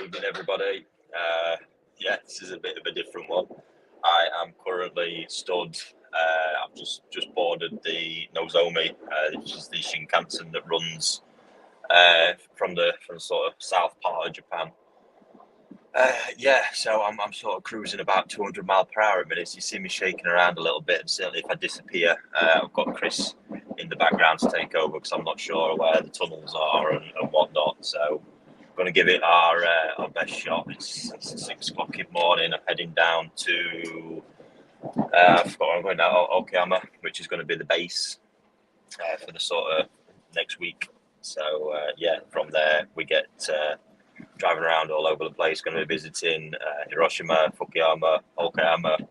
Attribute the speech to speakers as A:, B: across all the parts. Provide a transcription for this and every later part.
A: evening, everybody. This is a bit of a different one. I am currently stood. I've just boarded the Nozomi, which is the Shinkansen that runs from sort of south part of Japan. So I'm sort of cruising about 200 mile per hour at minutes. You see me shaking around a little bit, and certainly if I disappear, I've got Chris in the background to take over because I'm not sure where the tunnels are and whatnot. So I'm going to give it our best shot. It's 6 o'clock in the morning. I'm heading down to I forgot where I'm going now, Okayama, which is going to be the base for the sort of next week. So from there we get driving around all over the place. Going to be visiting Hiroshima, Fukuyama, Okayama,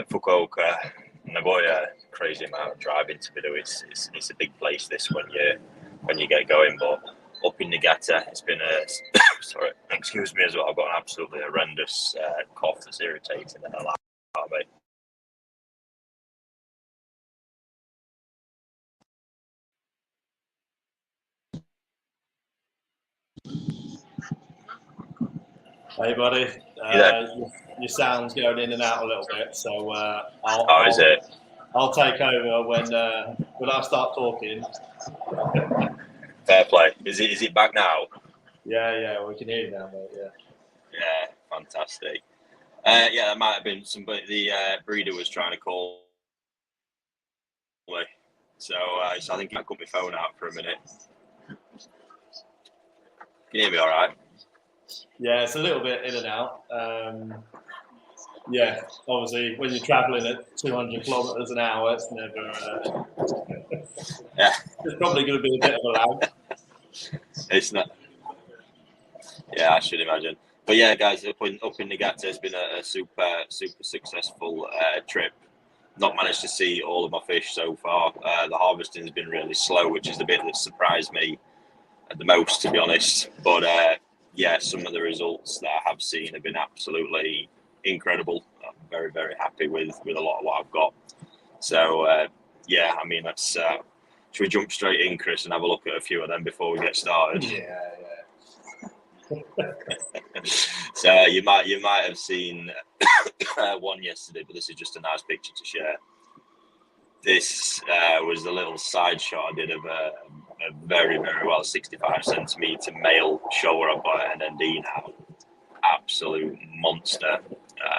A: Fukuoka, Nagoya. Crazy amount of driving to be doing. It's a big place this when you get going. But up in Niigata, it's been sorry, excuse me as well. I've got an absolutely horrendous cough that's irritating the hell out of me.
B: Hey, buddy. Your sound's going in and out a little bit, so I'll take over when I start talking.
A: Fair play. Is it back now?
B: Yeah, we can hear you now, mate.
A: Yeah, fantastic. There might have been somebody. The breeder was trying to call me, so I think I cut my phone out for a minute. Can you hear me all right?
B: Yeah, it's a little bit in and out. Obviously, when you're travelling at 200 kilometres an hour, it's never. It's probably going to be a bit of a lag.
A: It's not. Yeah, I should imagine. But yeah, guys, up in Niigata, it's been a super successful trip. Not managed to see all of my fish so far. The harvesting has been really slow, which is the bit that surprised me the most, to be honest. But some of the results that I have seen have been absolutely incredible. I'm very, very happy with a lot of what I've got. So let's should we jump straight in, Chris, and have a look at a few of them before we get started?
B: Yeah.
A: So you might have seen one yesterday, but this is just a nice picture to share. This was the little side shot I did of a very, very well 65 centimetre male shower. I've got an ND now. Absolute monster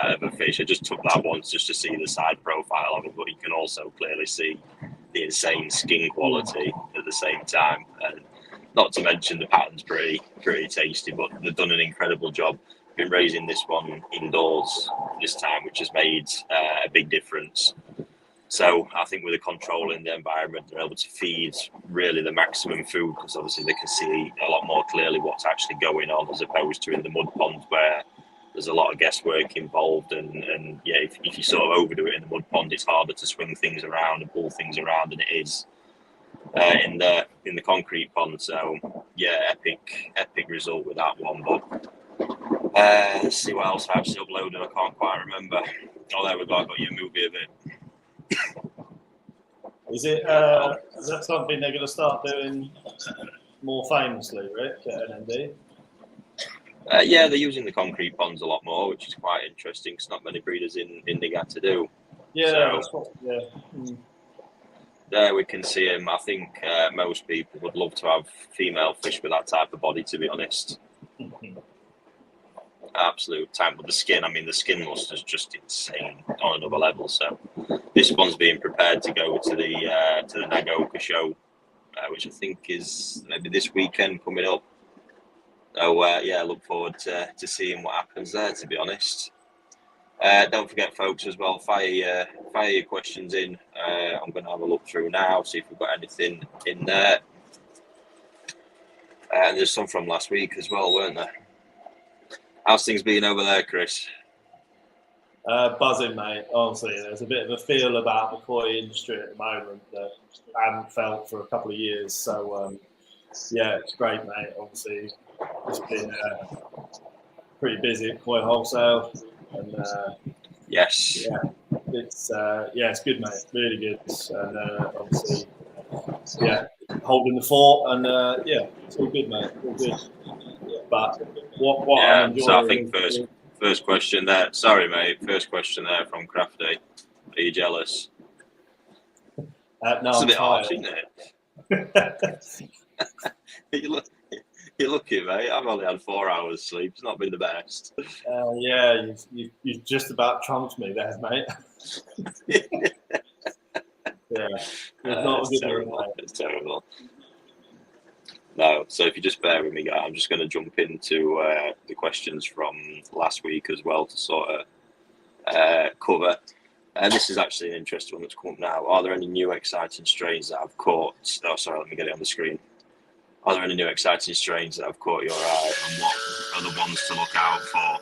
A: of a fish. I just took that once just to see the side profile of it, but you can also clearly see the insane skin quality at the same time. And not to mention the pattern's pretty tasty, but they've done an incredible job. Been raising this one indoors this time, which has made a big difference. So I think with the control in the environment, they're able to feed really the maximum food because obviously they can see a lot more clearly what's actually going on as opposed to in the mud pond where there's a lot of guesswork involved. And if you sort of overdo it in the mud pond, it's harder to swing things around and pull things around than it is in the concrete pond. So epic result with that one. But let's see what else I actually uploaded. I can't quite remember. Oh, there we go. I got you a movie of it.
B: Is that something they're going to start doing more famously, Rick, at NND?
A: They're using the concrete ponds a lot more, which is quite interesting because not many breeders in Niigata do. There we can see him. I think most people would love to have female fish with that type of body, to be honest. Absolute time with the skin. The skin luster is just insane on another level. So this one's being prepared to go to the Nagaoka show, which I think is maybe this weekend coming up. So look forward to seeing what happens there, to be honest. Don't forget, folks, as well, fire your questions in. I'm going to have a look through now, see if we've got anything in there. And there's some from last week as well, weren't there? How's things been over there, Chris?
B: Buzzing, mate. Honestly, there's a bit of a feel about the koi industry at the moment that I haven't felt for a couple of years. So, it's great, mate. Obviously, it's been pretty busy at Koi Wholesale. And,
A: yes.
B: It's good, mate. Really good. And obviously, holding the fort. And, it's all good, mate. All good. But what
A: Yeah,
B: I'm enjoying.
A: so I think first question there. Sorry, mate. First question there from Crafty. Are you jealous?
B: No,
A: It's a
B: I'm
A: bit harsh,
B: tired.
A: isn't it? You're lucky, mate. I've only had 4 hours sleep. It's not been the best.
B: Yeah, you just about trumped me there, mate. Yeah,
A: It's terrible. It's terrible. No, so if you just bear with me, guys, I'm just going to jump into the questions from last week as well to sort of cover. And this is actually an interesting one that's come up now. Are there any new exciting strains that have caught? Oh, sorry, let me get it on the screen. Are there any new exciting strains that have caught your eye, and what are the ones to look out for?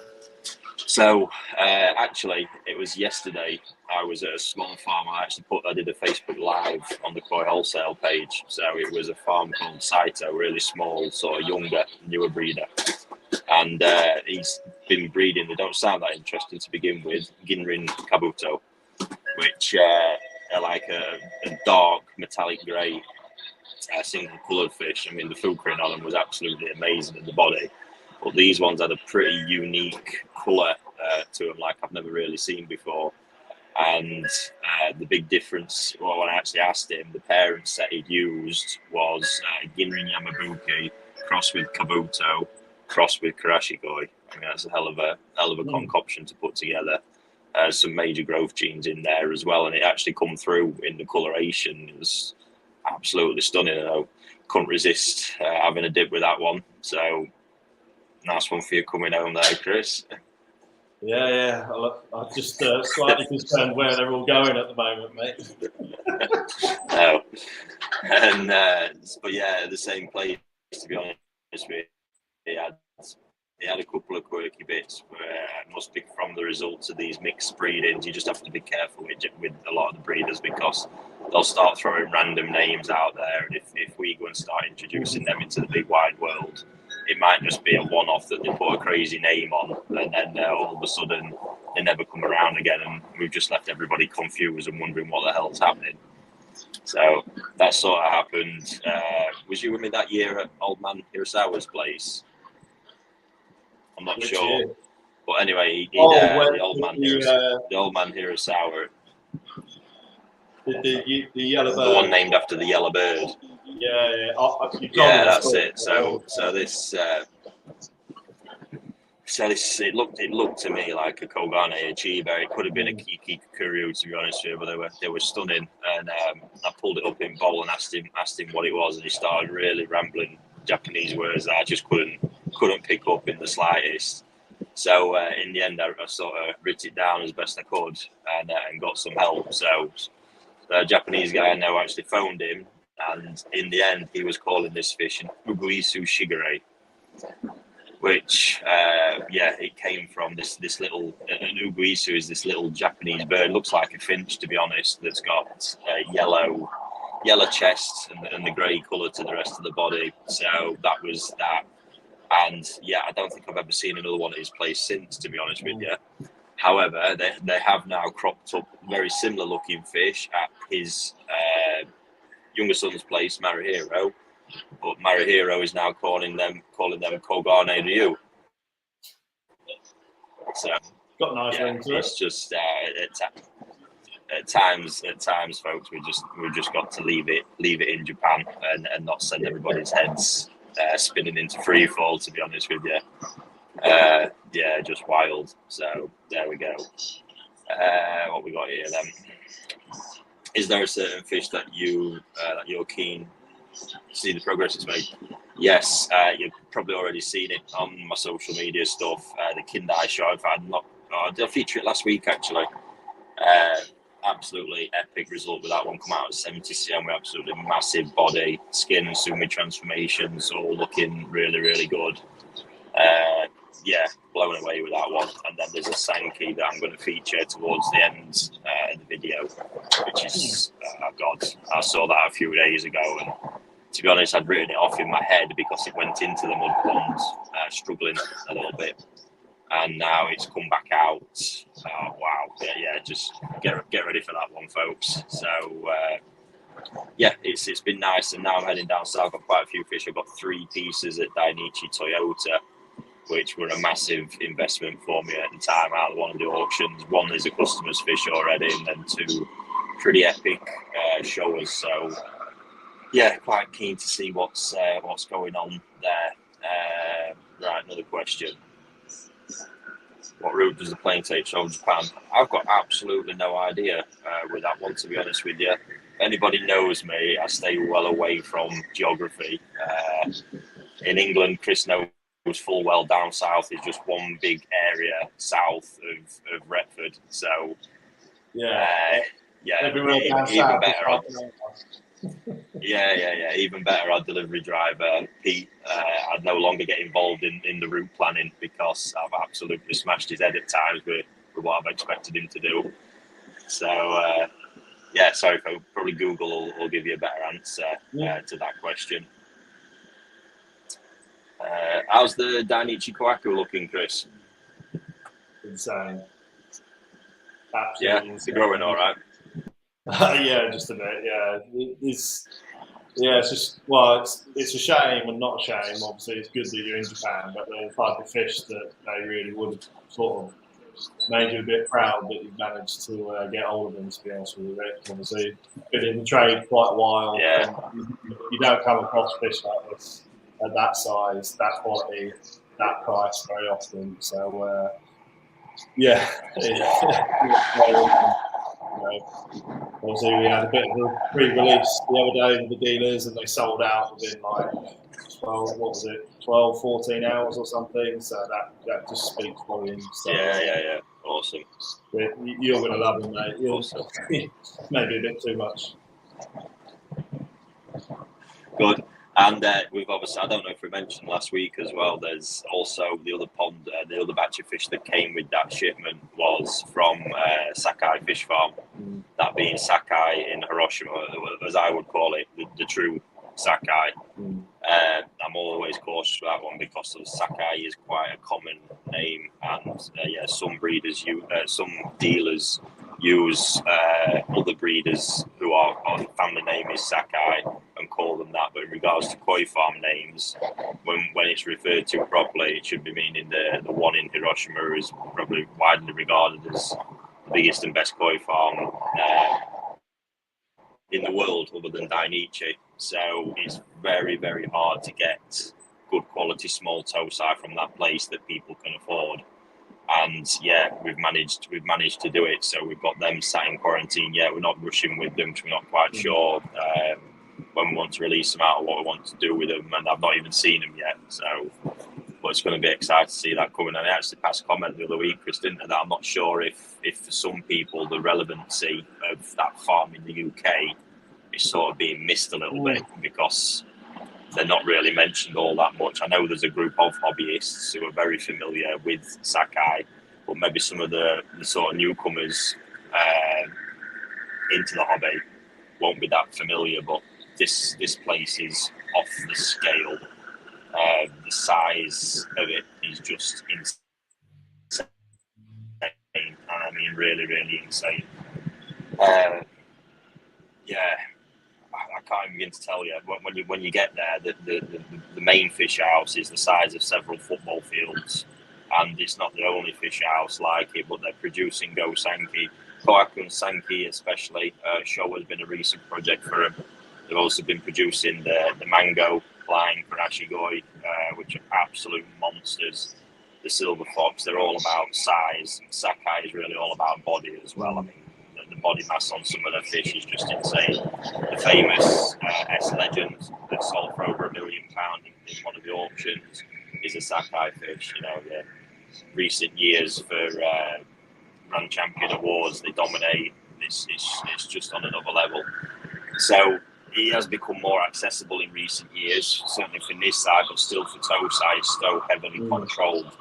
A: So, actually, it was yesterday. I was at a small farm. I did a Facebook Live on the Koi Wholesale page. So it was a farm called Saito, really small, sort of younger, newer breeder. And he's been breeding, they don't sound that interesting to begin with, Ginrin Kabuto, which are like a dark metallic grey single coloured fish. I mean, the food print on them was absolutely amazing in the body. But these ones had a pretty unique colour to them, like I've never really seen before. And the big difference, well, when I actually asked him, the parents that he'd used was Ginrin Yamabuki crossed with Kabuto, crossed with Karashikoi. I mean, that's a hell of a concoction to put together. Some major growth genes in there as well, and it actually come through in the coloration. It was absolutely stunning. I couldn't resist having a dip with that one. So nice one for you coming home there, Chris.
B: Yeah. I'm just slightly concerned where they're all going at the moment, mate.
A: No. And but yeah, the same place, to be honest with you, he had a couple of quirky bits where it must be from the results of these mixed breedings. You just have to be careful with a lot of the breeders, because they'll start throwing random names out there, and if we go and start introducing them into the big wide world, it might just be a one-off that they put a crazy name on, and then all of a sudden they never come around again, and we've just left everybody confused and wondering what the hell's happening. So that sort of happened. Was you with me that year at Old Man Hirasawa's place? I'm not sure.
B: Year?
A: But anyway, the old man Hirasawa.
B: The yellow bird.
A: The one named after the yellow bird.
B: Yeah.
A: That's it. So it looked to me like a Kogane Achiever. It could have been a Kiki Kuryu, to be honest with you, but they were stunning. And I pulled it up in bowl and asked him what it was, and he started really rambling Japanese words that I just couldn't pick up in the slightest. So in the end, I sort of writ it down as best I could and got some help. So the Japanese guy I know actually phoned him, and in the end, he was calling this fish an Uguisu Shigure, which it came from this little an Uguisu is this little Japanese bird. Looks like a finch, to be honest. That's got yellow chest and the grey colour to the rest of the body. So that was that. And I don't think I've ever seen another one at his place since, to be honest with you. However, they have now cropped up very similar looking fish at his younger son's place, Marihiro. But Marihiro is now calling them Kogane Ryu. So
B: got nice rings to it.
A: It's just at times, folks, we just got to leave it in Japan and not send everybody's heads spinning into free fall, to be honest with you. Just wild. So there we go. What we got here then? Is there a certain fish that you're keen to see the progress it's made? Yes, you've probably already seen it on my social media stuff. The Kindai shot. I did feature it last week actually. Absolutely epic result with that one. Come out at 70 cm with absolutely massive body, skin and Sumi transformations, all looking really, really good. Blown away with that one. And then there's a Sankey that I'm going to feature towards the end of the video, which is, I saw that a few days ago, and to be honest, I'd written it off in my head because it went into the mud ponds, struggling a little bit. And now it's come back out. Oh, wow. Just get ready for that one, folks. So, it's been nice. And now I'm heading down south. I've got quite a few fish. I've got 3 pieces at Dainichi Toyota. which were a massive investment for me at the time out of one of the auctions. One is a customer's fish already, and then 2 pretty epic showers. So yeah, quite keen to see what's going on there. Right, another question. What route does the plane take from Japan? I've got absolutely no idea with that one, to be honest with you. If anybody knows me, I stay well away from geography. In England, Chris knows full well down south is just one big area south of Retford. So yeah,
B: everywhere down
A: even
B: south.
A: Better. Yeah. Even better, our delivery driver, Pete, I'd no longer get involved in the route planning because I've absolutely smashed his head at times with what I've expected him to do. So, sorry, folks, probably Google will give you a better answer to that question. How's the Dainichi Kohaku looking, Chris?
B: Insane.
A: Absolutely insane. They're growing all right.
B: Yeah, just a bit. Yeah, it's just it's a shame and not a shame. Obviously, it's good that you're in Japan, but the type of fish that they really would have sort of made you a bit proud that you've managed to get hold of them. To be honest with you, obviously, been in the trade quite a while.
A: Yeah.
B: And you don't come across fish like this at that size, that quality, that price very often. So obviously, we had a bit of a pre-release the other day with the dealers, and they sold out within like 12, 14 hours or something. So that just speaks volumes. So,
A: yeah. Awesome.
B: You're going to love them, mate.
A: Awesome.
B: Maybe a bit too much.
A: Good. And we've obviously, I don't know if we mentioned last week as well, there's also the other pond, the other batch of fish that came with that shipment was from Sakai Fish Farm. That being Sakai in Hiroshima, as I would call it, the true Sakai. I'm always cautious with that one because Sakai is quite a common name, and some breeders, some dealers use other breeders who are family name is Sakai and call them that. But in regards to koi farm names, when it's referred to properly, it should be meaning the one in Hiroshima is probably widely regarded as the biggest and best koi farm in the world, other than Dainichi. So it's very, very hard to get good quality small towsai from that place that people can afford. And we've managed to do it. So we've got them sat in quarantine. We're not rushing with them because we're not quite sure when we want to release them out or what we want to do with them. And I've not even seen them yet. So, but it's going to be exciting to see that coming. And I actually passed a comment the other week, Chris, didn't I, that I'm not sure if for some people the relevancy of that farm in the UK is sort of being missed a little bit because they're not really mentioned all that much. I know there's a group of hobbyists who are very familiar with Sakai, but maybe some of the sort of newcomers into the hobby won't be that familiar. But this place is off the scale. The size of it is just insane. I mean, really, really insane. I can't even begin to tell you. When you get there, the main fish house is the size of several football fields, and it's not the only fish house like it. But they're producing Go Sanki, Kohaku and Sanki especially. Show has been a recent project for them. They've also been producing the mango line for Ashigoi, which are absolute monsters. The silver fox, they're all about size. Sakai is really all about body as well. I mean, the body mass on some of the fish is just insane. The famous S Legend that sold for over £1 million in one of the auctions is a Sakai fish. You know, the recent years for Grand Champion Awards, they dominate. It's just on another level. So he has become more accessible in recent years, certainly for this side, but still for Tosai, it's so heavily controlled.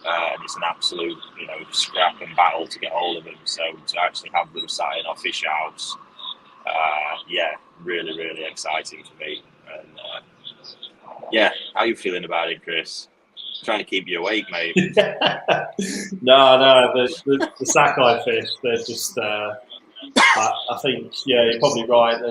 A: And it's an absolute, scrap and battle to get hold of them. So to actually have them sat in our fish house, really, really exciting for me. And how are you feeling about it, Chris? Trying to keep you awake, mate.
B: No, the Sakai fish, they're just. I think, you're probably right.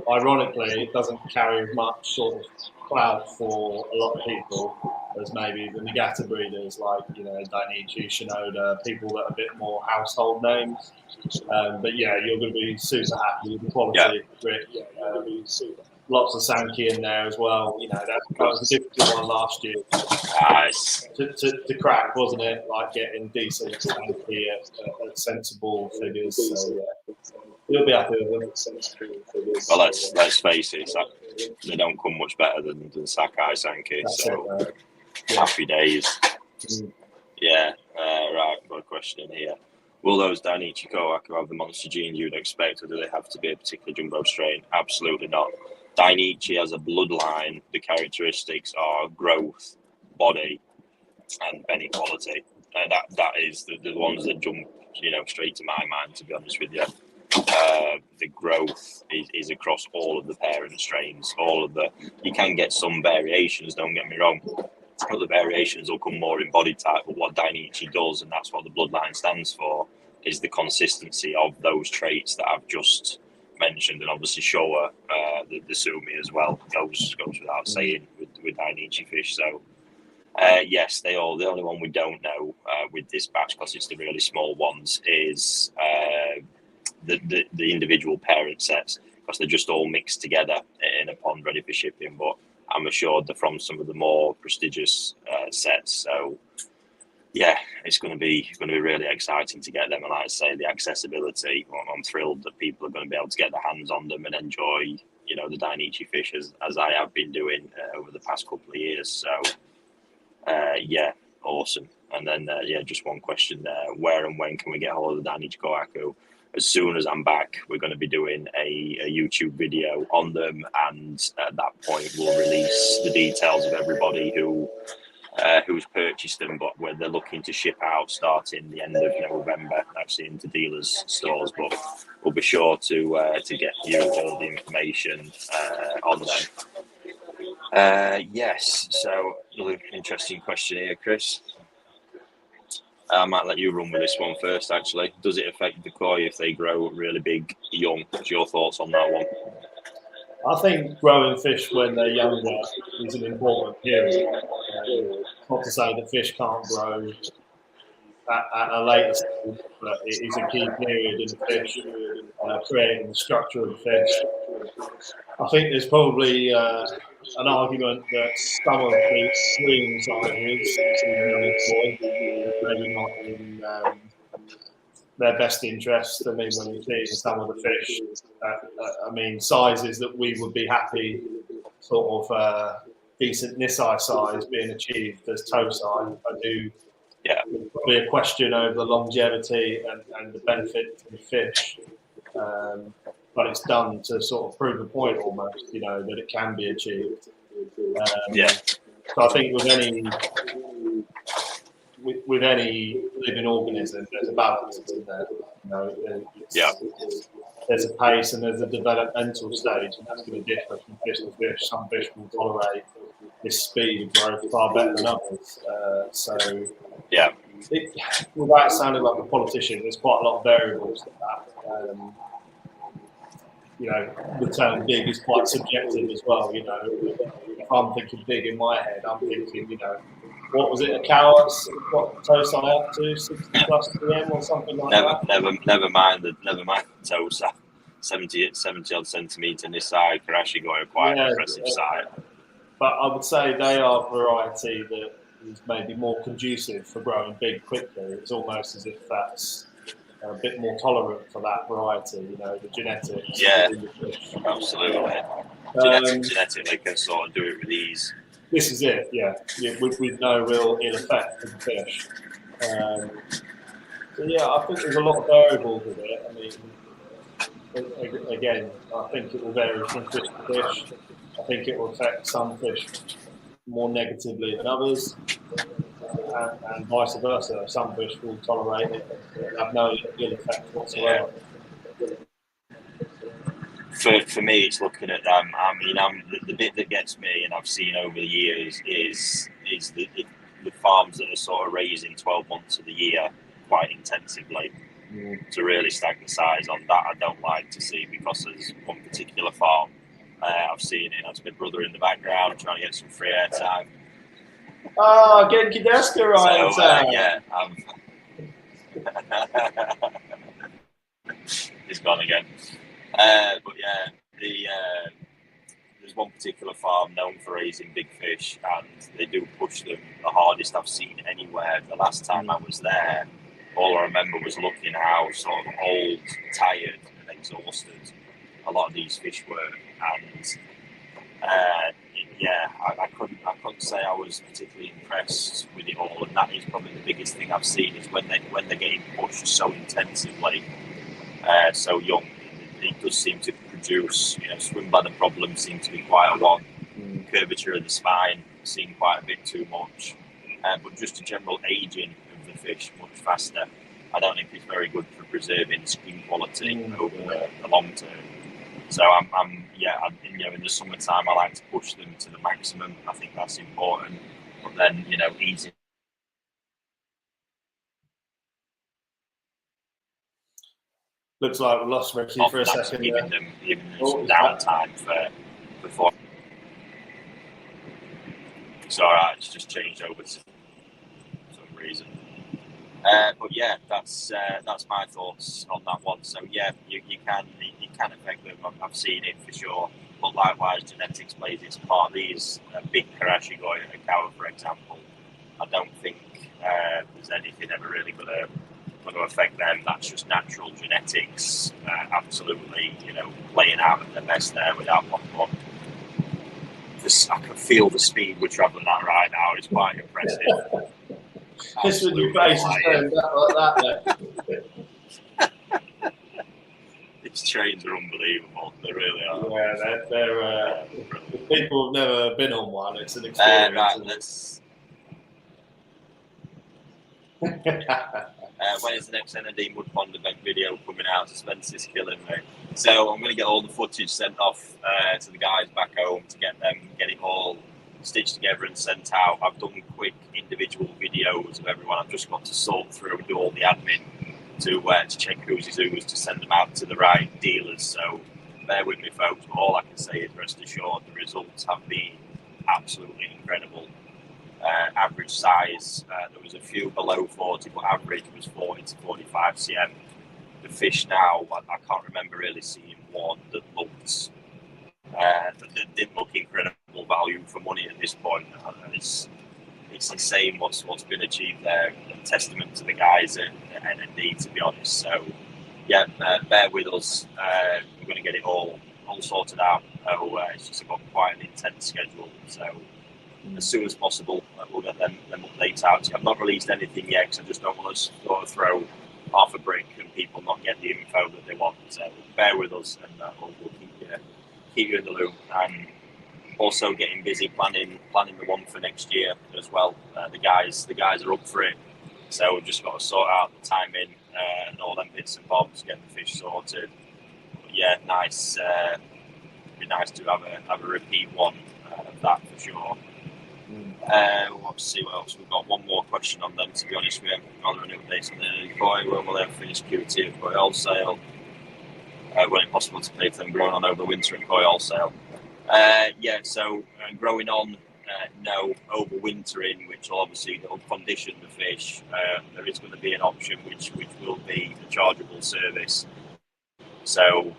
B: ironically, it doesn't carry as much sort of clout for a lot of people as maybe the Nagata breeders, like, you know, Dainichi, Shinoda, people that are a bit more household names. But yeah, you're going to be super happy with the quality. Rick. Lots of Sankey in there as well. You know, that was a difficult one last year
A: Nice.
B: to crack, wasn't it? Like getting decent Sankey at sensible figures. So yeah, you'll be happy with them.
A: Well, let's face it, they don't come much better than Sakai Sankey.
B: That's
A: so
B: it,
A: happy days. Yeah. Right. Got a question here. Will those Dainichi Kohaku have the monster genes you'd expect, or do they have to be a particular jumbo strain? Absolutely not. Dainichi as a bloodline, the characteristics are growth, body, and belly quality. That is the ones that jump, you know, straight to my mind. To be honest with you, the growth is across all of the parent strains. You can get some variations. Don't get me wrong. Other variations will come more in body type, but what Dainichi does, and that's what the bloodline stands for, is the consistency of those traits that I've just mentioned, and obviously Showa, the Sumi as well, goes without saying with Dainichi fish. So yes, they all. The only one we don't know with this batch, because it's the really small ones, is the individual parent sets, because they're just all mixed together in a pond ready for shipping. But I'm assured they're from some of the more prestigious sets. So yeah, it's going to be really exciting to get them. And like I say, the accessibility, I'm thrilled that people are going to be able to get their hands on them and enjoy, you know, the Dainichi fish as I have been doing over the past couple of years. So yeah, awesome. And then just one question there: where and when can we get hold of the Dainichi Kohaku? As soon as I'm back, we're going to be doing a YouTube video on them, and at that point, we'll release the details of everybody who's purchased them, but where they're looking to ship out starting the end of November, actually into dealers' stores. But we'll be sure to get you all the information on them. Yes. So another interesting question here, Chris. I might let you run with this one first, actually. Does it affect the koi if they grow really big young? What's your thoughts on that one?
B: I think growing fish when they're younger is an important period. Not to say that fish can't grow at a later stage, but it is a key period in the fish, creating the structure of the fish. I think there's probably an argument that some of the stream sizes maybe not in their best interest. I mean, when you see some of the fish, I mean, sizes that we would be happy, sort of decent Nisai size being achieved as toe size. I do.
A: Yeah.
B: There's probably a question over the longevity and the benefit to the fish. But it's done to sort of prove a point almost, you know, that it can be achieved. So I think with any living organism, there's a balance in there. You know, there's a pace and there's a developmental stage, and that's going to differ from fish to fish. Some fish will tolerate this speed of growth far better than others. Without sounding like a politician, there's quite a lot of variables to that. You know, the term big is quite subjective as well. You know, if I'm thinking big in my head, I'm thinking, you know, what was it, a cow got toe size up to 60 plus PM or something like that?
A: Never mind the toe size. 70 odd centimetre Nisai Karashi going quite an impressive size.
B: But I would say they are a variety that is maybe more conducive for growing big quickly. It's almost as if that's a bit more tolerant for that variety, you know, the genetics.
A: Yeah, absolutely. Genetically can sort of do it with ease.
B: This is it, with no real ill effect to the fish. So yeah, I think there's a lot of variables with it. I mean, again, I think it will vary from fish to fish. I think it will affect some fish more negatively than others, and vice versa. Some fish will tolerate it and have no ill effect whatsoever.
A: For me, it's looking at them. I mean, the bit that gets me, and I've seen over the years, is the farms that are sort of raising 12 months of the year quite intensively to really stack the size on that. I don't like to see, because there's particular farm. I've seen it. That's my brother in the background trying to get some free airtime.
B: Oh, Genki Deska right.
A: So yeah, he's gone again. But yeah, there's one particular farm known for raising big fish, and they do push them the hardest I've seen anywhere. The last time I was there, all I remember was looking how sort of old, tired, and exhausted a lot of these fish were, and yeah, I couldn't say I was particularly impressed with it all. And that is probably the biggest thing I've seen is when they're getting pushed so intensively, so young. It does seem to produce, swim bladder problems seem to be quite a lot. Curvature of the spine seem quite a bit too much, but just a general aging of the fish much faster. I don't think it's very good for preserving skin quality over the long term. So in the summertime I like to push them to the maximum. I think that's important. But then, easing.
B: Looks like we lost Ricky for a second.
A: Giving them some downtime before. It's all right. It's just changed over to some reason. But yeah, that's my thoughts on that one. So yeah, it can affect them. I've seen it for sure. But likewise, genetics plays its part. These big Karashigoi Akawa, for example, I don't think there's anything ever really going to affect them. That's just natural genetics. Absolutely, playing out at their best there without one. I can feel the speed we're travelling at right now. It's quite impressive.
B: This with your face is going like that.
A: These trains are unbelievable. They really are.
B: Yeah, they're people have never been on one. It's an experience.
A: Right, let's. When is the next ND Mud Pond event video coming out? Suspense is killing me. So I'm going to get all the footage sent off to the guys back home to get it all stitched together and sent out. I've done quick individual videos of everyone. I've just got to sort through and do all the admin to check who's who's to send them out to the right dealers. So bear with me, folks. But all I can say is rest assured the results have been absolutely incredible. Average size, there was a few below 40, but average was 40 to 45 cm. The fish now, I can't remember really seeing one that didn't look incredible value for money at this point. And it's insane what's been achieved there. A testament to the guys at ND, to be honest. So yeah, bear with us. We're going to get it all sorted out. It's just got quite an intense schedule. So as soon as possible, we'll get them updates out to you. I've not released anything yet because I just don't want to sort of throw half a brick and people not get the info that they want. So bear with us, and we'll keep you in the loop. And also getting busy planning the one for next year as well. The guys are up for it, so we've just got to sort out the timing and all them bits and bobs, get the fish sorted. But yeah, nice. It'd be nice to have a repeat one of that for sure. Let's see what else. We've got one more question on them, to be honest. We haven't got any updates on the Koi. When will they have finished QT of Koi Wholesale? When it's possible to pay for them growing on over the winter in Koi Wholesale? So growing on, no. Overwintering, which will obviously condition the fish. There is going to be an option which will be a chargeable service. So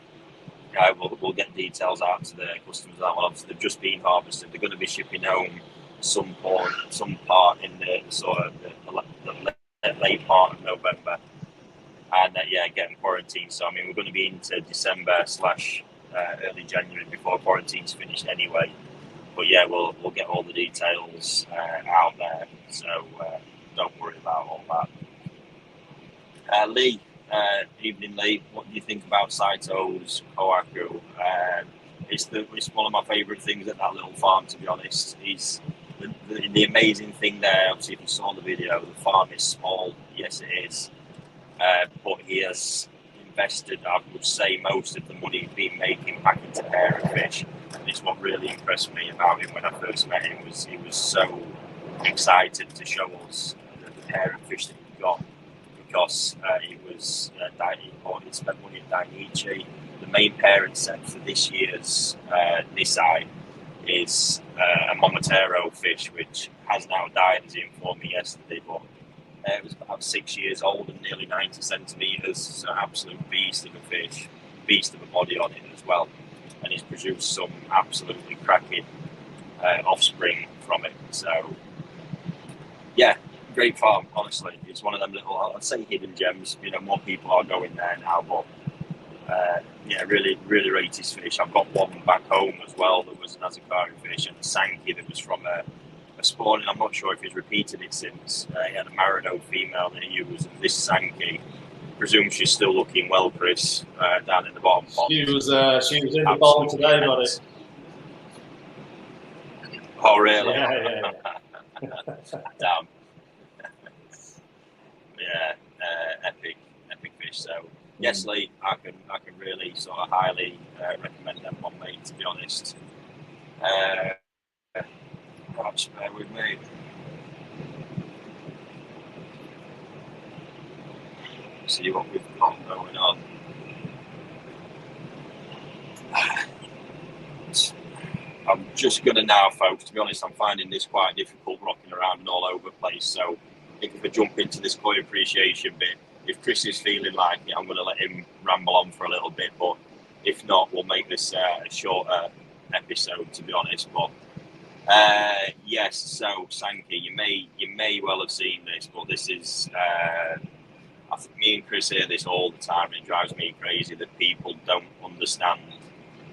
A: we'll get details out to the customers. That one, obviously, they've just been harvested. They're going to be shipping home some part in the sort of the late part of November, and getting quarantined. So I mean, we're going to be into December / early January before quarantine's finished anyway. But yeah, we'll get all the details out there. So don't worry about all that. Lee, evening, Lee. What do you think about Saito's Kohaku? It's one of my favourite things at that little farm, to be honest. The amazing thing there, obviously, if you saw the video, the farm is small. Yes, it is. But he has invested, I would say, most of the money he's been making back into parent fish. And it's what really impressed me about him when I first met him was he was so excited to show us the parent fish that he got, because he spent money at Dainichi. the main parent set for this year's Nisai is a Momotaro fish, which has now died, as he informed me yesterday, but it was about 6 years old and nearly 90 centimetres, so absolute beast of a fish, beast of a body on it as well, and he's produced some absolutely cracking offspring from it. So yeah, great farm, honestly. It's one of them little, I'd say, hidden gems. You know, more people are going there now, but yeah, really, really rate his fish. I've got one back home as well that was an Sakai fish, and a Sankey that was from a spawning. I'm not sure if he's repeated it since. He had a Marino female that he used, and this Sankey, presume she's still looking well, Chris, down in the bottom pond.
B: She was in the bottom today, buddy.
A: Oh, really?
B: Yeah.
A: Damn. Yeah, epic fish. So yes, Lee, I can really sort of highly recommend them one, mate. To be honest, just bear with me. See what we've got going on. I'm just going to now, folks, to be honest, I'm finding this quite difficult rocking around and all over the place. So I think if I jump into this koi appreciation bit, if Chris is feeling like it, I'm going to let him ramble on for a little bit. But if not, we'll make this a shorter episode, to be honest. But yes, so Sankey, you may well have seen this, but this is, I think me and Chris hear this all the time, and it drives me crazy that people don't understand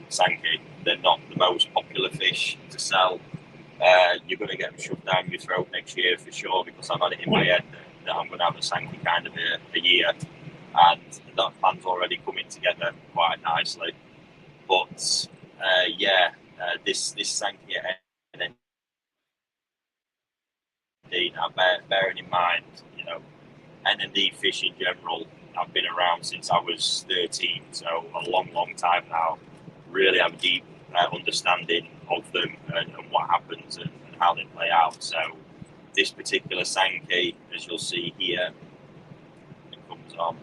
A: Sankey. They're not the most popular fish to sell. You're going to get them shoved down your throat next year for sure, because I've had it in my head that I'm going to have a Sankey kind of a year, and that plan's already coming together quite nicely. But this Sankey at NND, now bearing in mind, you know, NND fish in general, I've been around since I was 13, so a long time now. Really have a deep understanding of them and what happens and how they play out. So this particular Sankey, as you'll see here, it comes on.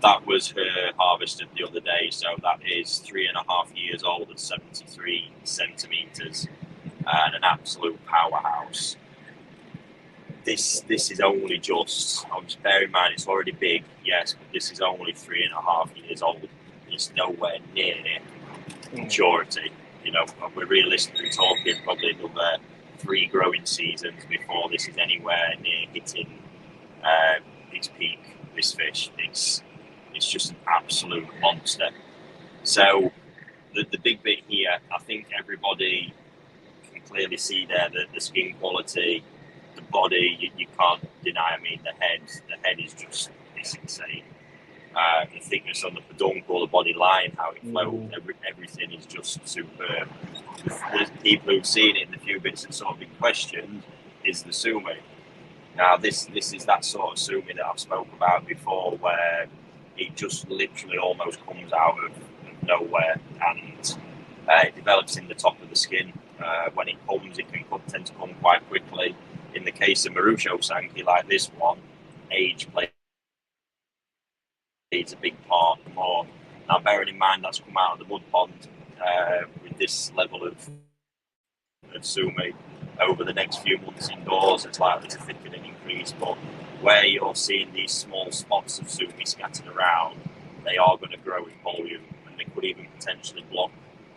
A: That was her harvested the other day, so that is 3.5 years old at 73 centimetres and an absolute powerhouse. This is only just, I'm just bearing in mind it's already big, yes, but this is only 3.5 years old. It's nowhere near maturity. You know, we're realistically talking probably another 3 growing seasons before this is anywhere near hitting its peak. This fish, it's just an absolute monster. So the big bit here, I think everybody can clearly see there that the skin quality, the body, you can't deny. I mean, the head is just, it's insane. The thickness on the peduncle, the body line, how it flows, everything is just superb. The people who've seen it, and the few bits that sort of been questioned, is the Sumi. Now, this is that sort of Sumi that I've spoke about before, where it just literally almost comes out of nowhere, and it develops in the top of the skin. When it comes, it can tend to come quite quickly. In the case of Marusho Sankey, like this one, age plays a big part more. Now, bearing in mind that's come out of the mud pond with this level of Sumi, over the next few months indoors, it's likely to thicken and increase. But where you're seeing these small spots of Sumi scattered around, they are going to grow in volume, and they could even potentially block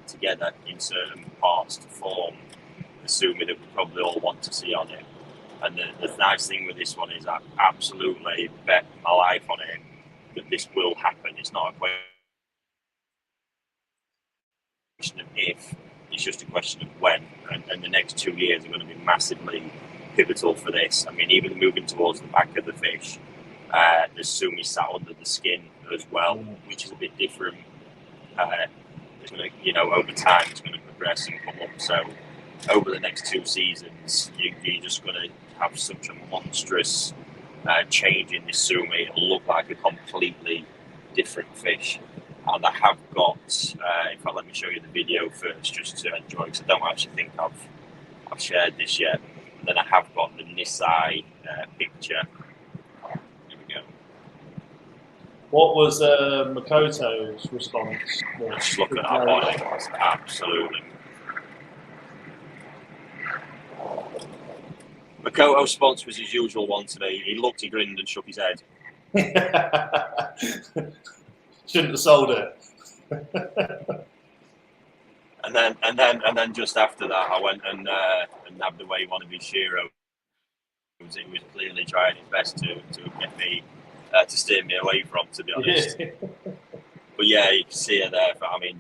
A: together in certain parts to form the Sumi that we probably all want to see on it. And the nice thing with this one is I absolutely bet my life on it that this will happen. It's not a question of if, it's just a question of when. And the next 2 years are going to be massively pivotal for this. I mean, even moving towards the back of the fish, there's Sumi sat under the skin as well, which is a bit different. It's going to, you know, over time, it's going to progress and come up. So over the next 2 seasons, you're just going to have such a monstrous change in this Sumi. It'll look like a completely different fish. And I have got, in fact, let me show you the video first just to enjoy, because I don't actually think I've shared this yet. And then I have got the Nisai picture. Here we go.
B: What was Makoto's response?
A: Just look at that body. Absolutely. Makoto's response was his usual one today. He looked, he grinned and shook his head.
B: Shouldn't have sold it.
A: And then just after that, I went and nabbed away one of his shearers. He was clearly trying his best to get me to steer me away from, to be honest. But yeah, you can see it there. I mean,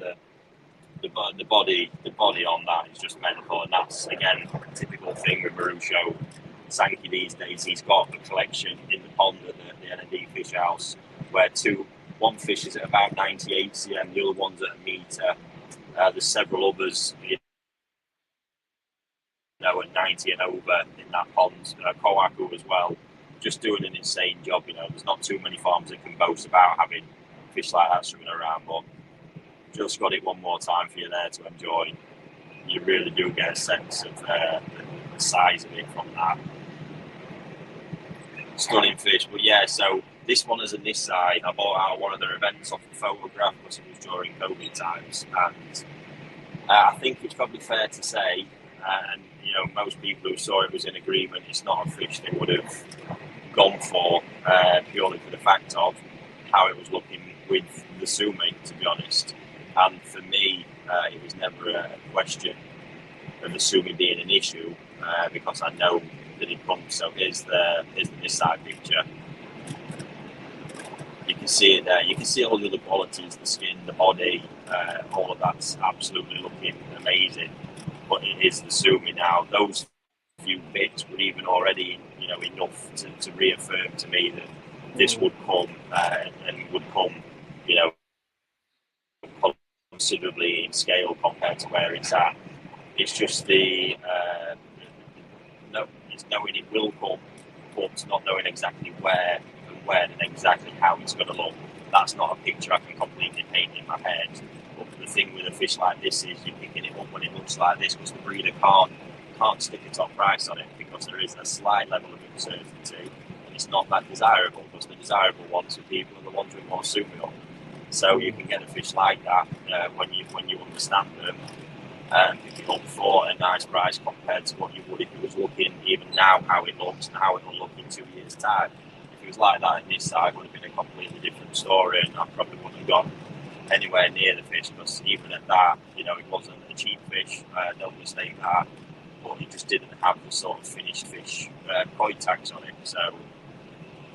A: the body on that is just mental, and that's again a typical thing with Marusho Sankey these days. He's got a collection in the pond at the NND fish house where one fish is at about 98 cm, the other one's at a metre. There's several others, at 90 and over in that pond. Kohaku as well, just doing an insane job. There's not too many farms that can boast about having fish like that swimming around, but just got it one more time for you there to enjoy. You really do get a sense of the size of it from that. Stunning fish. But yeah, so this one is in this side. I bought out one of their events off the photograph because it was during COVID times, and I think it's probably fair to say, and most people who saw it was in agreement, it's not a fish they would have gone for purely for the fact of how it was looking with the Sumi, to be honest. And for me, it was never a question of the Sumi being an issue because I know that it comes. So here's this side picture. You can see it there. You can see all the other qualities, the skin, the body, all of that's absolutely looking amazing. But it is the Sumi now. Those few bits were even already, enough to reaffirm to me that this would come and would come, considerably in scale compared to where it's at. It's just it's knowing it will come, but not knowing exactly where and when and exactly how it's going to look. That's not a picture I can completely paint in my head. But the thing with a fish like this is you're picking it up when it looks like this because the breeder can't stick a top price on it because there is a slight level of uncertainty and it's not that desirable because the desirable ones for people are the ones with more Sumi on. So you can get a fish like that when you understand them and pick it up for a nice price compared to what you would if it was looking even now how it looks and how it will look in 2 years' time. If it was like that in this side, it would have been a completely different story and I probably wouldn't have gone anywhere near the fish because even at that, it wasn't a cheap fish, don't mistake that, but it just didn't have the sort of finished fish koi tags on it. So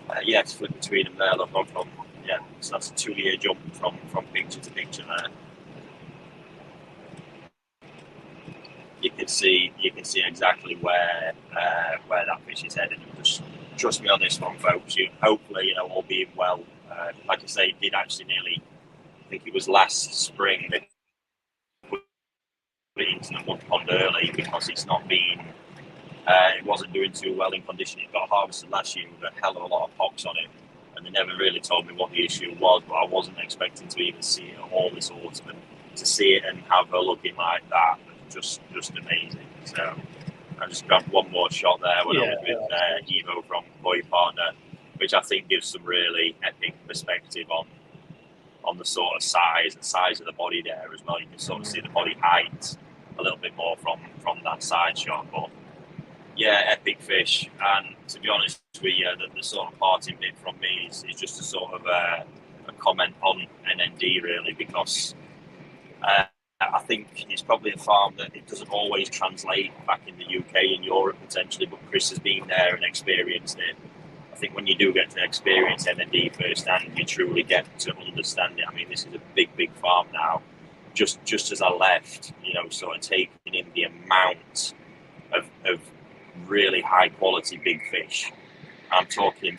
A: to flip between them there, look, so that's a 2-year jump from picture to picture there. You can see exactly where that fish is headed. And just trust me on this one, folks. Hopefully, all being well. Like I say, it did actually nearly. I think it was last spring that put it into the mud pond early because it's not been. It wasn't doing too well in condition. It got harvested last year with a hell of a lot of pox on it, and they never really told me what the issue was. But I wasn't expecting to even see it all this autumn, and to see it and have her looking like that. Just amazing. So I just grabbed one more shot there when I was with Evo from Koi Partner, which I think gives some really epic perspective on the sort of size of the body there as well. You can sort of see the body height a little bit more from that side shot. But yeah, epic fish. And to be honest with you, the sort of parting bit from me is just a sort of a comment on NND really because I think it's probably a farm that it doesn't always translate back in the UK and Europe potentially, but Chris has been there and experienced it. I think when you do get to experience NND firsthand, you truly get to understand it. I mean, this is a big farm now. Just as I left, sort of taking in the amount of really high quality big fish. I'm talking,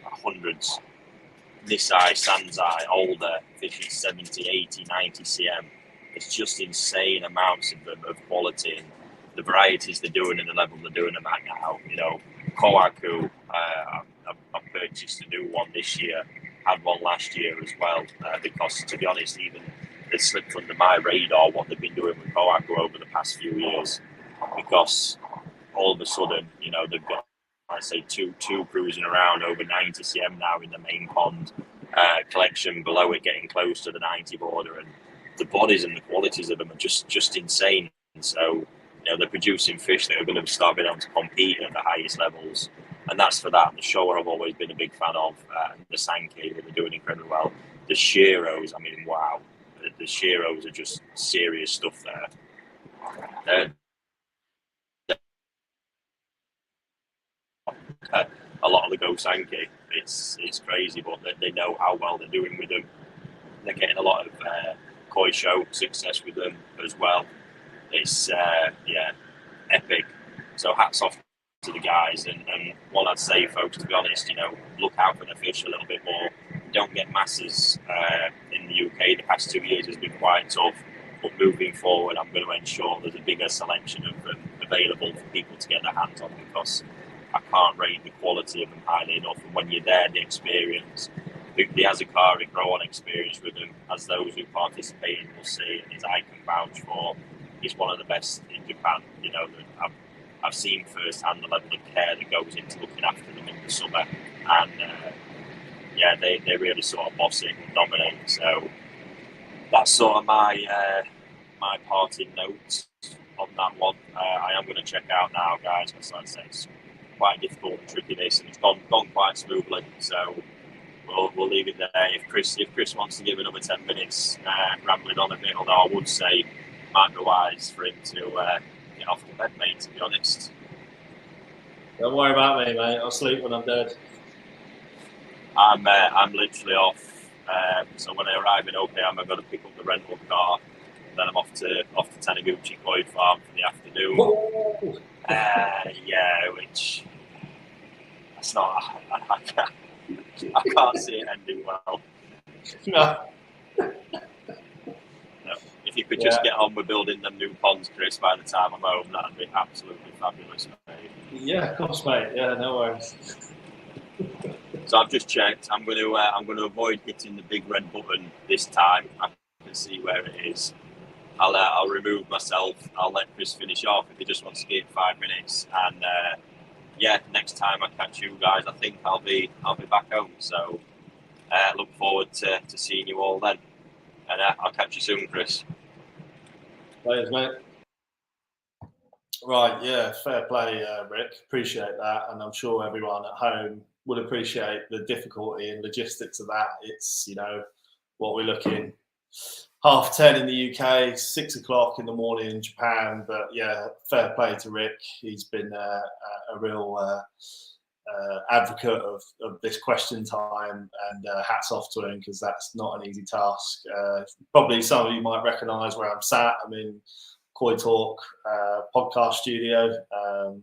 A: hundreds. Nisai, Sanzai, older, fishing 70, 80, 90 cm. It's just insane amounts of them of quality. And the varieties they're doing and the level they're doing them at now. Kohaku, I purchased a new one this year, had one last year as well, because to be honest, even it slipped under my radar what they've been doing with Kohaku over the past few years, because all of a sudden, they've got I say two cruising around over 90 cm now in the main pond. Collection below it getting close to the 90 border, and the bodies and the qualities of them are just insane. So they're producing fish that are going to start being able to compete at the highest levels, and that's for that. The shower I've always been a big fan of, the Sakai, they're doing incredibly well. The Sheros, I mean, wow, the Sheros are just serious stuff there. A lot of the Go Sankey, it's crazy, but they know how well they're doing with them. They're getting a lot of Koi show success with them as well. It's epic. So hats off to the guys, and what I'd say, folks, to be honest, look out for the fish a little bit more. Don't get masses in the UK. The past 2 years has been quite tough, but moving forward, I'm going to ensure there's a bigger selection of them available for people to get their hands on, because I can't rate the quality of them highly enough. And when you're there, the experience, the Azakari grow-on experience with them, as those who participate will see, and as I can vouch for, is one of the best in Japan. That I've seen firsthand the level of care that goes into looking after them in the summer, and they really sort of boss it and dominate. So that's sort of my parting notes on that one. I am going to check out now, guys, because like I say, it's quite difficult and tricky this, and it's gone quite smoothly. So we'll leave it there. If Chris wants to give another 10 minutes rambling on a bit, although I would say it might be wise for him to get off to bed, mate, to be honest.
B: Don't worry about me, mate. I'll sleep when I'm dead.
A: I'm literally off. So when I arrive in Oakham, I've got to pick up the rental car. Then I'm off to Taniguchi Koi Farm for the afternoon. Which that's not. I can't see it ending well.
B: No.
A: If you could just get on with building them new ponds, Chris, by the time I'm home, that'd be absolutely fabulous, mate.
B: Yeah, of course, mate. Yeah, no worries.
A: So I've just checked. I'm going to avoid hitting the big red button this time. I can see where it is. I'll remove myself. I'll let Chris finish off if he just wants to give 5 minutes. And next time I catch you guys, I think I'll be back home. So look forward to seeing you all then. And I'll catch you soon, Chris.
B: Thanks, mate. Right, yeah, fair play, Rick. Appreciate that, and I'm sure everyone at home would appreciate the difficulty and logistics of that. It's what we're looking 10:30 in the UK, 6 o'clock in the morning in Japan. But yeah, fair play to Rick. He's been a real advocate of this question time, and hats off to him, because that's not an easy task. Probably some of you might recognise where I'm sat. I'm in Koi Talk podcast studio.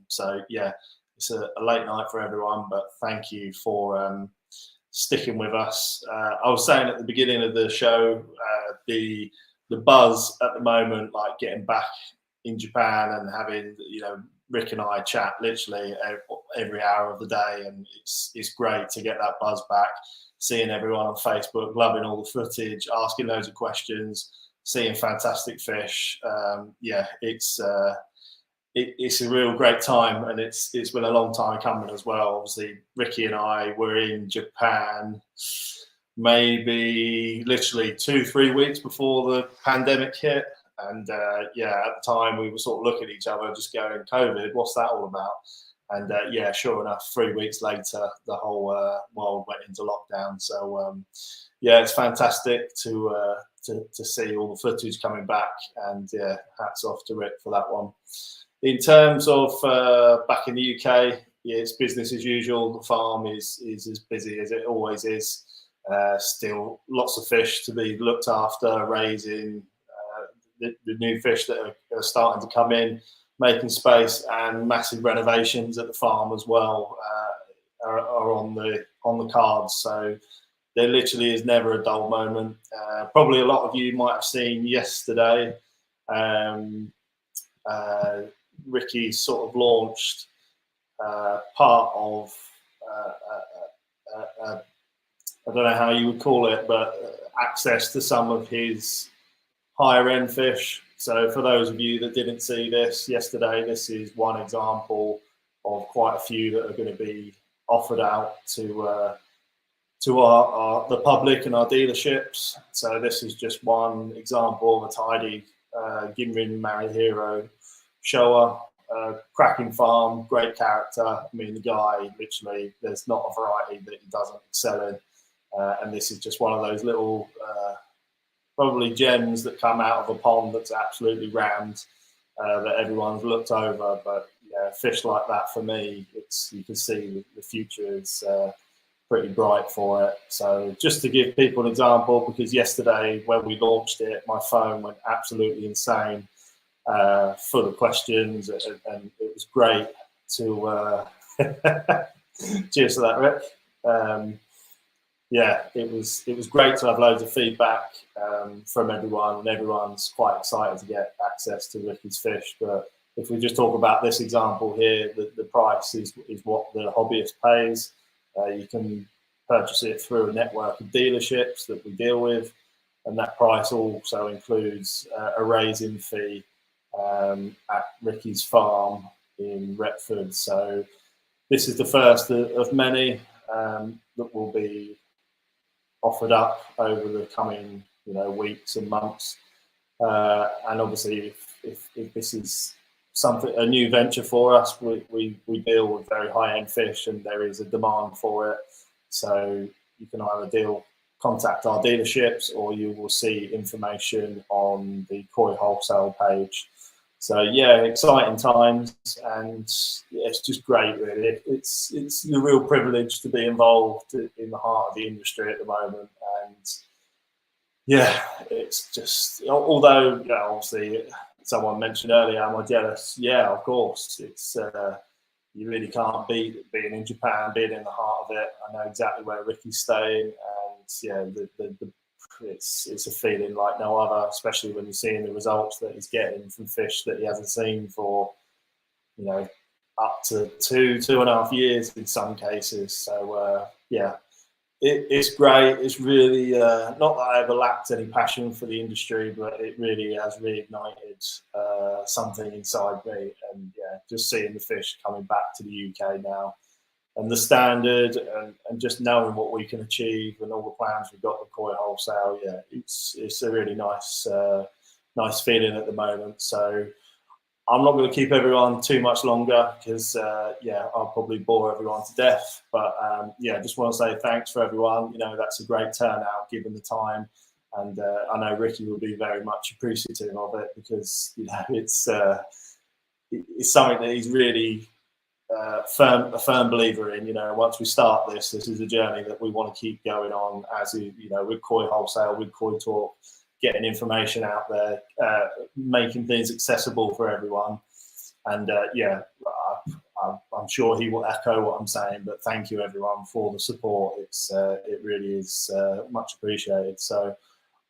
B: So yeah, it's a late night for everyone, but thank you for sticking with us. I was saying at the beginning of the show, the buzz at the moment, like getting back in Japan and having Rick and I chat literally every hour of the day, and it's great to get that buzz back. Seeing everyone on Facebook, loving all the footage, asking loads of questions, seeing fantastic fish. It's a real great time, and it's been a long time coming as well. Obviously, Ricky and I were in Japan maybe literally 2-3 weeks before the pandemic hit. And at the time we were sort of looking at each other just going, COVID, what's that all about? And sure enough, 3 weeks later, the whole world went into lockdown. So it's fantastic to see all the footage coming back, and hats off to Rick for that one. In terms of back in the UK, it's business as usual. The farm is as busy as it always is. Still lots of fish to be looked after, raising the new fish that are starting to come in, making space, and massive renovations at the farm as well are on the cards. So there literally is never a dull moment. Probably a lot of you might have seen yesterday. Ricky sort of launched part of I don't know how you would call it, but access to some of his higher end fish. So for those of you that didn't see this yesterday, this is one example quite a few that are going to be offered out to the public and our dealerships. So this is just one example of a tidy Ginrin Marihiro shower. Cracking farm, great character. I mean, the guy, literally, there's not a variety that he doesn't excel in. And this is just one of those little, probably gems that come out of a pond that's absolutely rammed, that everyone's looked over. But yeah, fish like that, for me, you can see the future is pretty bright for it. So just to give people an example, because yesterday when we launched it, my phone went absolutely insane, full of questions, and it was great to cheers to that, Rick. Yeah, it was great to have loads of feedback from everyone, and everyone's quite excited to get access to Ricky's fish. But if we just talk about this example here, the price is what the hobbyist pays. You can purchase it through a network of dealerships that we deal with, and that price also includes a raising fee at Ricky's farm in Retford. So this is the first of many that will be offered up over the coming weeks and months. And obviously, if this is a new venture for us, we deal with very high-end fish, and there is a demand for it. So you can either contact our dealerships, or you will see information on the Koi Wholesale page. So yeah, exciting times, and yeah, it's just great, really. It's a real privilege to be involved in the heart of the industry at the moment, and yeah, it's just, although obviously someone mentioned earlier, am I jealous? Yeah, of course. It's you really can't beat being in Japan, being in the heart of it. I know exactly where Ricky's staying, and yeah, it's a feeling like no other, especially when you're seeing the results that he's getting from fish that he hasn't seen for, up to 2.5 years in some cases. So yeah, it's great. It's really not that I ever lacked any passion for the industry, but it really has reignited something inside me. And yeah, just seeing the fish coming back to the UK now, and the standard, and just knowing what we can achieve, and all the plans we've got with Koi Wholesale, yeah, it's a really nice feeling at the moment. So I'm not going to keep everyone too much longer, because yeah, I'll probably bore everyone to death. But yeah, just want to say thanks for everyone. That's a great turnout given the time, and I know Ricky will be very much appreciative of it, because it's something that he's really a firm believer in. Once we start this is a journey that we want to keep going on, as with Koi Wholesale, with Koi Talk, getting information out there, making things accessible for everyone. And yeah, I'm sure he will echo what I'm saying, but thank you everyone for the support. It really is much appreciated. So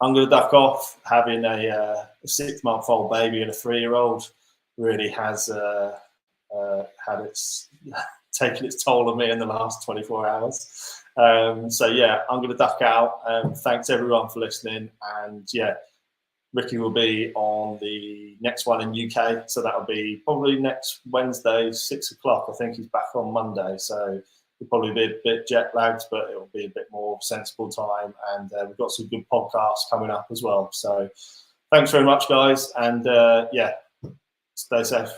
B: I'm going to duck off. Having a 6-month-old baby and a 3-year-old really has taken its toll on me in the last 24 hours. So yeah, I'm going to duck out. Thanks everyone for listening, and yeah, Ricky will be on the next one in UK, so that'll be probably next Wednesday, 6 o'clock. I think he's back on Monday, so we'll probably be a bit jet lagged, but it'll be a bit more sensible time, and we've got some good podcasts coming up as well. So thanks very much, guys, and yeah, stay safe.